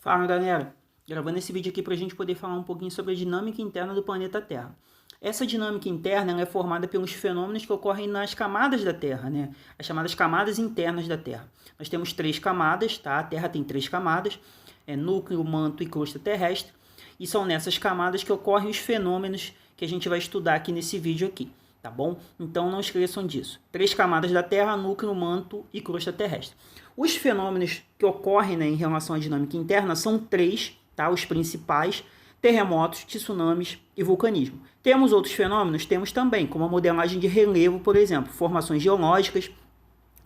Fala galera, gravando esse vídeo aqui para a gente poder falar um pouquinho sobre a dinâmica interna do planeta Terra. Essa dinâmica interna ela é formada pelos fenômenos que ocorrem nas camadas da Terra, né? As chamadas camadas internas da Terra. Nós temos 3 camadas, tá? A Terra tem 3 camadas, núcleo, manto e crosta terrestre, e são nessas camadas que ocorrem os fenômenos que a gente vai estudar aqui nesse vídeo aqui, tá bom? Então não esqueçam disso. 3 camadas da Terra, núcleo, manto e crosta terrestre. Os fenômenos que ocorrem, né, em relação à dinâmica interna são 3, tá? Os principais: terremotos, tsunamis e vulcanismo. Temos outros fenômenos? Temos também, como a modelagem de relevo, por exemplo, formações geológicas.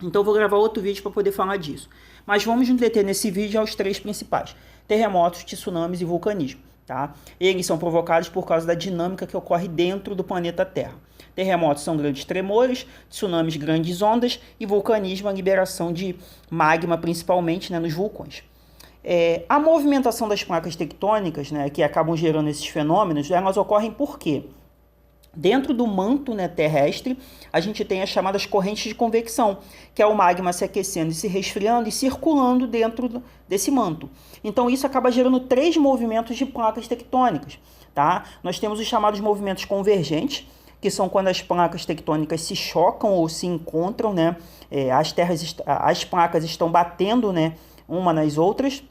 Então eu vou gravar outro vídeo para poder falar disso. Mas vamos nos deter nesse vídeo aos 3 principais: terremotos, tsunamis e vulcanismo. Tá? Eles são provocados por causa da dinâmica que ocorre dentro do planeta Terra. Terremotos são grandes tremores, tsunamis grandes ondas e vulcanismo a liberação de magma, principalmente, né, nos vulcões. A movimentação das placas tectônicas, né, que acabam gerando esses fenômenos, elas ocorrem por quê? Dentro do manto, né, terrestre, a gente tem as chamadas correntes de convecção, que é o magma se aquecendo e se resfriando e circulando dentro desse manto. Então isso acaba gerando 3 movimentos de placas tectônicas. Tá? Nós temos os chamados movimentos convergentes, que são quando as placas tectônicas se chocam ou se encontram, né? As placas estão batendo, né, uma nas outras.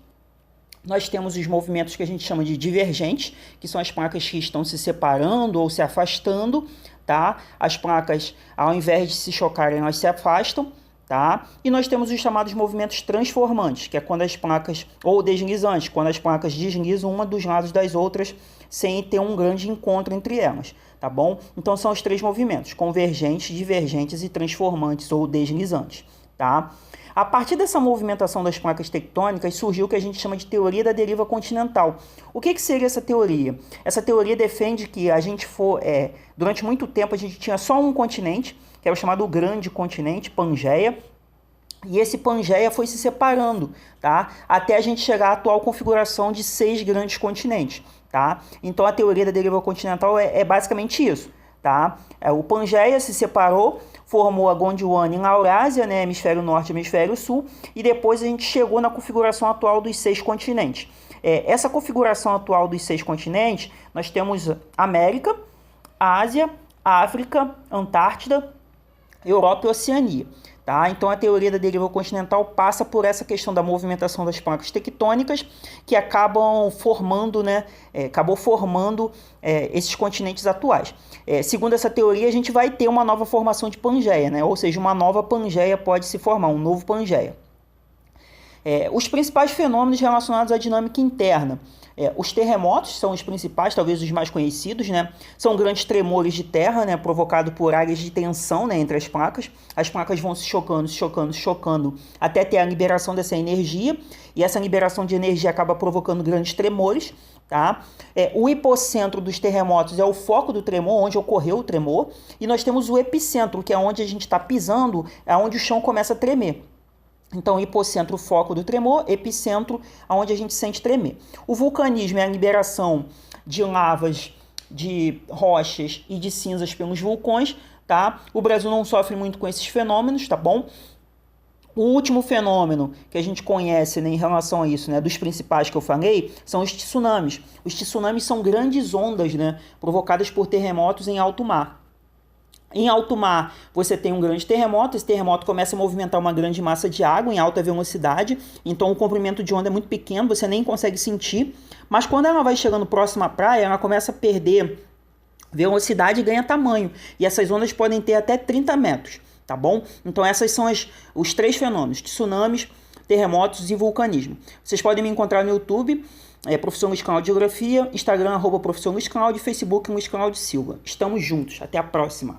Nós temos os movimentos que a gente chama de divergentes, que são as placas que estão se separando ou se afastando, tá? As placas, ao invés de se chocarem, elas se afastam, tá? E nós temos os chamados movimentos transformantes, que é quando as placas, ou deslizantes, quando as placas deslizam uma dos lados das outras sem ter um grande encontro entre elas, tá bom? Então são os 3 movimentos: convergentes, divergentes e transformantes ou deslizantes, tá? A partir dessa movimentação das placas tectônicas surgiu o que a gente chama de teoria da deriva continental. O que seria essa teoria? Essa teoria defende que durante muito tempo a gente tinha só um continente, que era o chamado grande continente, Pangeia, e esse Pangeia foi se separando, tá? Até a gente chegar à atual configuração de 6 grandes continentes, tá? Então a teoria da deriva continental é basicamente isso. Tá? O Pangeia se separou, formou a Gondwana e a Eurásia, né, hemisfério norte e hemisfério sul, e depois a gente chegou na configuração atual dos 6 continentes. Essa configuração atual dos 6 continentes, nós temos América, Ásia, África, Antártida, Europa e Oceania. Tá? Então a teoria da deriva continental passa por essa questão da movimentação das placas tectônicas que acabou formando esses continentes atuais. Segundo essa teoria, a gente vai ter uma nova formação de Pangeia, né? Ou seja, uma nova Pangeia pode se formar, um novo Pangeia. Os principais fenômenos relacionados à dinâmica interna. Os terremotos são os principais, talvez os mais conhecidos, né? São grandes tremores de terra, né, provocados por áreas de tensão, né, entre as placas. As placas vão se chocando, até ter a liberação dessa energia, e essa liberação de energia acaba provocando grandes tremores. Tá? O hipocentro dos terremotos é o foco do tremor, onde ocorreu o tremor, e nós temos o epicentro, que é onde a gente está pisando, é onde o chão começa a tremer. Então, hipocentro, foco do tremor, epicentro, onde a gente sente tremer. O vulcanismo é a liberação de lavas, de rochas e de cinzas pelos vulcões, tá? O Brasil não sofre muito com esses fenômenos, tá bom? O último fenômeno que a gente conhece, né, em relação a isso, né, dos principais que eu falei, são os tsunamis. Os tsunamis são grandes ondas, né, provocadas por terremotos em alto mar. Em alto mar, você tem um grande terremoto, esse terremoto começa a movimentar uma grande massa de água em alta velocidade, então o comprimento de onda é muito pequeno, você nem consegue sentir, mas quando ela vai chegando próximo à praia, ela começa a perder velocidade e ganha tamanho, e essas ondas podem ter até 30 metros, tá bom? Então esses são os 3 fenômenos: tsunamis, terremotos e vulcanismo. Vocês podem me encontrar no YouTube, Professor Luiz Cláudio Geografia, Instagram, @Professor Luiz Cláudio, Facebook Luiz Cláudio Silva. Estamos juntos, até a próxima!